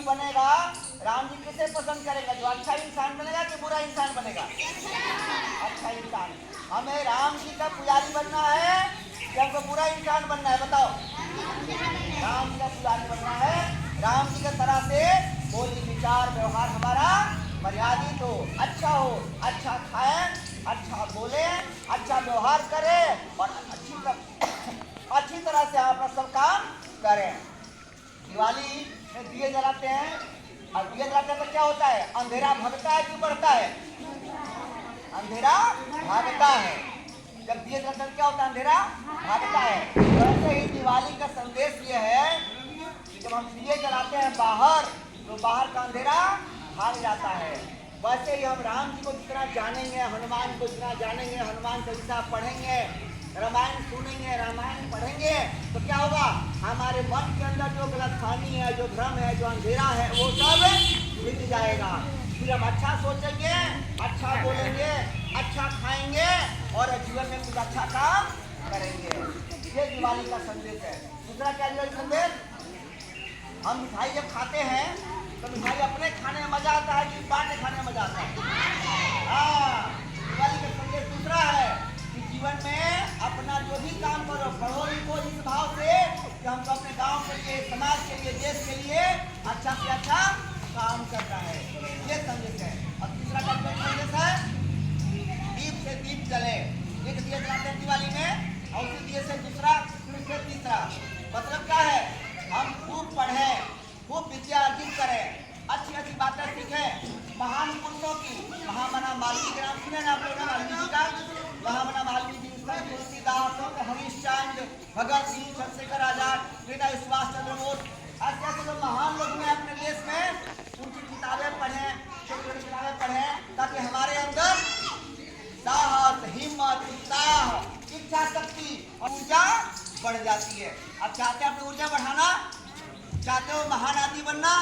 बनेगा, राम जी किसे पसंद करेगा? जो अच्छा इंसान बनेगा कि बुरा इंसान बनेगा? अच्छा इंसान। हमें राम जी का पुजारी बनना है कि हमको बुरा इंसान बनना है? बताओ। राम जी का पुजारी बनना है, राम जी की तरह से बोली विचार व्यवहार हमारा मर्यादित हो, अच्छा हो, अच्छा खाएं, अच्छा बोले, अच्छा व्यवहार करें और अच्छी तरह से अपना सब काम करें। दिवाली में दिए जलाते हैं, और दिए जलाते हैं तो क्या होता है? अंधेरा भगता है कि बढ़ता है? अंधेरा भागता है। जब दिए जलाते हैं क्या होता है? अंधेरा भागता है। वैसे ही दिवाली का संदेश ये है कि जब हम दिए जलाते हैं बाहर, तो बाहर का अंधेरा भाग जाता है। वैसे ही हम राम जी को जितना जानेंगे, हनुमान को जितना जानेंगे, हनुमान चालीसा पढ़ेंगे, रामायण सुनेंगे, रामायण पढ़ेंगे, तो क्या होगा? हमारे मन के अंदर जो गलतफहमी है, जो भ्रम है, जो अंधेरा है, वो सब मिट जाएगा। फिर हम अच्छा सोचेंगे, अच्छा बोलेंगे, अच्छा खाएंगे और जीवन में कुछ अच्छा काम करेंगे। ये दिवाली का संदेश है। दूसरा क्या दिवाली संदेश? हम मिठाई जब खाते हैं तो मिठाई अपने खाने में मजा आता है कि बांट खाने में मजा आता है? दिवाली का संदेश दूसरा है कि जीवन में अपना जो भी काम करो, पढ़ो लिखो इस भाव से कि हमको अपने गांव के लिए, समाज के लिए, देश के लिए अच्छा से अच्छा काम करना है। ये संदेश है। और तीसरा का संदेश है दीप से दीप जले। एक दिया जलाते हैं दिवाली में और उसी दिए से दूसरा, फिर से तीसरा। मतलब क्या है? हम खूब पढ़ें, खूब विद्या अर्जित करें, अच्छी अच्छी बातें सीखें, महान पुरुषों की, महामना वाल्मीकि के नाम सुने ना आप लोग? वाल्मीकि का महामना वाल्मीकि, तुलसीदास, हरिश्चंद्र, भगत सिंह, चंद्रशेखर आजाद, नेता सुभाष चंद्र बोस, ऐसे ऐसे जो महान लोग हैं अपने देश में, उनकी किताबें पढ़ें, छोटी किताबें पढ़ें, ताकि हमारे अंदर साहस, हिम्मत, उत्साह, इच्छा शक्ति और ऊर्जा बढ़ जाती है। अब चाहते हैं अपनी ऊर्जा बढ़ाना? चाहते हो महान आदमी बनना?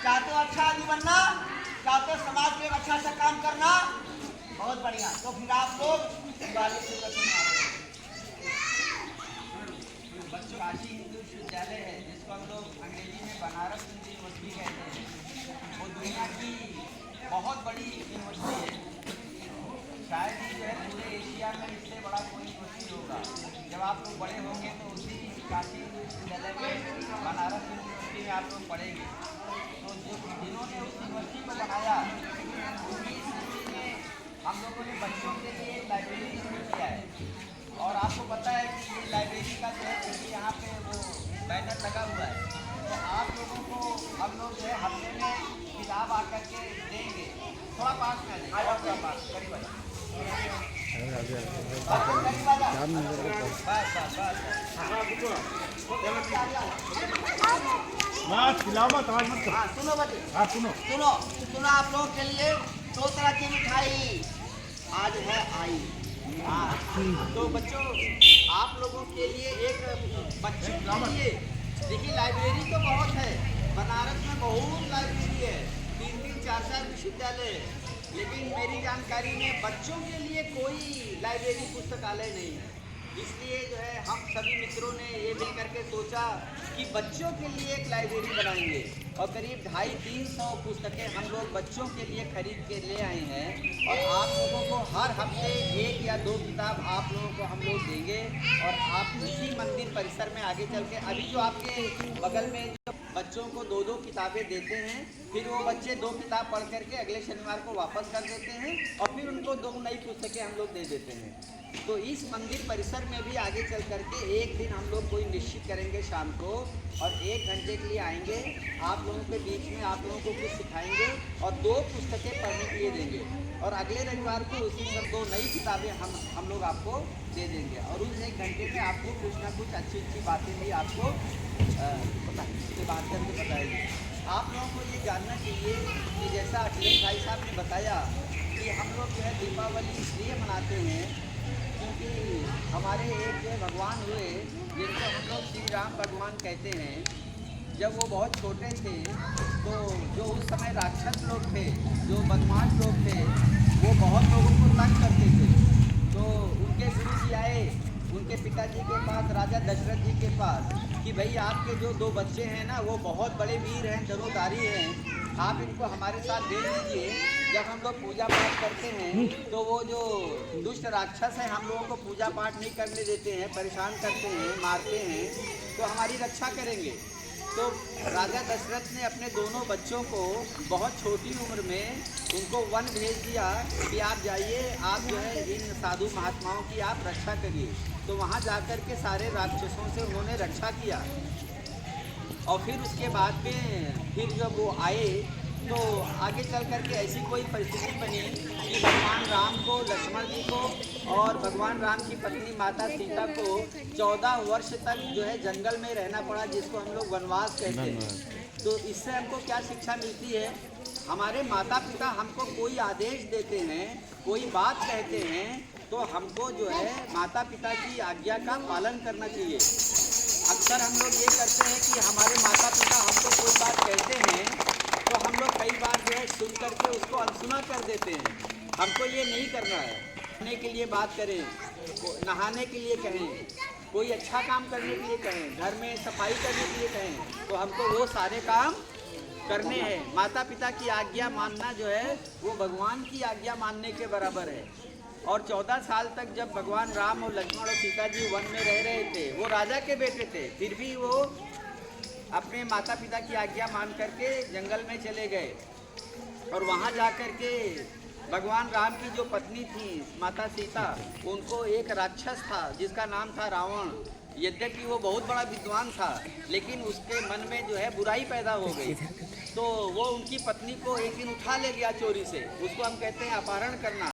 चाहते हो अच्छा आदमी बनना? चाहते हो समाज के लिए अच्छा अच्छा काम करना? बहुत बढ़िया। तो फिर आप लोग दिवाली से बच्चों काशी हिंदू विश्वविद्यालय है, जिसको हम लोग अंग्रेजी में बनारस हिंदू यूनिवर्सिटी कहते हैं। वो दुनिया की बहुत बड़ी यूनिवर्सिटी है। शायद ही जो है पूरे एशिया में इससे बड़ा कोई यूनिवर्सिटी होगा। जब आप लोग बड़े होंगे तो उसी काशी हिंदू विश्वविद्यालय में, बनारस यूनिवर्सिटी में आप लोग पढ़ेंगे। तो जिन्होंने उस यूनिवर्सिटी को बनाया, हम लोगों ने बच्चों के लिए एक लाइब्रेरी शुरू किया है। और आपको पता है कि ये लाइब्रेरी का जो है यहाँ पे वो बैनर लगा हुआ है। तो आप लोगों को हम लोग जो है हफ्ते में किताब आकर के देंगे। थोड़ा पास में आ जाओ, थोड़ा पास करीब आ जाओ। सुनो बच्चे, सुनो सुनो सुनो, आप लोगों के लिए 2 तरह की मिठाई आज है आई। तो बच्चों, आप लोगों के लिए एक बच्चों के लिए देखिए, लाइब्रेरी तो बहुत है, बनारस में बहुत लाइब्रेरी है, 3-3, 4-4 विश्वविद्यालय है, लेकिन मेरी जानकारी में बच्चों के लिए कोई लाइब्रेरी पुस्तकालय नहीं है। इसलिए जो है हम सभी मित्रों ने ये मिल करके सोचा कि बच्चों के लिए एक लाइब्रेरी बनाएंगे और करीब 250-300 पुस्तकें हम लोग बच्चों के लिए खरीद के ले आए हैं। और आप लोगों को हर हफ्ते 1 या 2 किताब आप लोगों को हम लोग देंगे। और आप इसी मंदिर परिसर में आगे चल के, अभी जो आपके बगल में जो बच्चों को 2-2 किताबें देते हैं, फिर वो बच्चे 2 किताब पढ़ करके अगले शनिवार को वापस कर देते हैं और फिर उनको 2 नई पुस्तकें हम लोग दे देते हैं। तो इस मंदिर परिसर में भी आगे चल करके एक दिन हम लोग कोई निश्चित करेंगे शाम को, और 1 घंटे के लिए आएंगे, आप लोगों के बीच में आप लोगों को कुछ सिखाएंगे और 2 पुस्तकें पढ़ने के लिए देंगे। और अगले रविवार को उसी में 2 नई किताबें हम लोग आपको दे देंगे। और उस 1 घंटे में आपको कुछ ना कुछ अच्छी अच्छी बातें भी आपको उससे बात करके बताएंगे। आप लोगों को ये जानना चाहिए कि जैसा अखिलेश भाई साहब ने बताया कि हम लोग जो है दीपावली इसलिए मनाते हैं क्योंकि हमारे एक जो भगवान हुए, जिनको हम लोग श्री राम भगवान कहते हैं, जब वो बहुत छोटे थे तो जो उस समय राक्षस लोग थे, जो बदमाश लोग थे, वो बहुत लोगों को तंग करते थे। तो उनके गुरु जी आए उनके पिताजी के पास, राजा दशरथ जी के पास, कि भाई आपके जो 2 बच्चे हैं ना वो बहुत बड़े वीर हैं, धनुधारी हैं, आप इनको हमारे साथ भेज दीजिए। जब हम लोग पूजा पाठ करते हैं तो वो जो दुष्ट राक्षस हैं हम लोगों को पूजा पाठ नहीं करने देते हैं, परेशान करते हैं, मारते हैं, तो हमारी रक्षा करेंगे। तो राजा दशरथ ने अपने दोनों बच्चों को बहुत छोटी उम्र में उनको वन भेज दिया कि आप जाइए, आप जो है इन साधु महात्माओं की आप रक्षा करिए। तो वहाँ जाकर के सारे राक्षसों से उन्होंने रक्षा किया। और फिर उसके बाद में फिर जब वो आए तो आगे चल कर के ऐसी कोई परिस्थिति बनी कि भगवान राम को, लक्ष्मण जी को और भगवान राम की पत्नी माता सीता को 14 वर्ष तक जो है जंगल में रहना पड़ा, जिसको हम लोग वनवास कहते हैं। तो इससे हमको क्या शिक्षा मिलती है? हमारे माता पिता हमको कोई आदेश देते हैं, कोई बात कहते हैं, तो हमको जो है माता पिता की आज्ञा का पालन करना चाहिए। अक्सर हम लोग ये करते हैं कि हमारे माता पिता हमको कोई बात कहते हैं तो हम लोग कई बार जो है सुन करके उसको अनसुना कर देते हैं। हमको ये नहीं करना है। खाने के लिए बात करें, नहाने के लिए कहें, कोई अच्छा काम करने के लिए कहें, घर में सफाई करने के लिए कहें, तो हमको वो सारे काम करने हैं। माता पिता की आज्ञा मानना जो है वो भगवान की आज्ञा मानने के बराबर है। और 14 साल तक जब भगवान राम और लक्ष्मण और सीता जी वन में रह रहे थे, वो राजा के बेटे थे, फिर भी वो अपने माता पिता की आज्ञा मान करके जंगल में चले गए। और वहाँ जा कर के भगवान राम की जो पत्नी थी माता सीता, उनको एक राक्षस था जिसका नाम था रावण। यद्यपि वो बहुत बड़ा विद्वान था, लेकिन उसके मन में जो है बुराई पैदा हो गई। तो वो उनकी पत्नी को एक दिन उठा ले गया चोरी से। उसको हम कहते हैं अपहरण करना।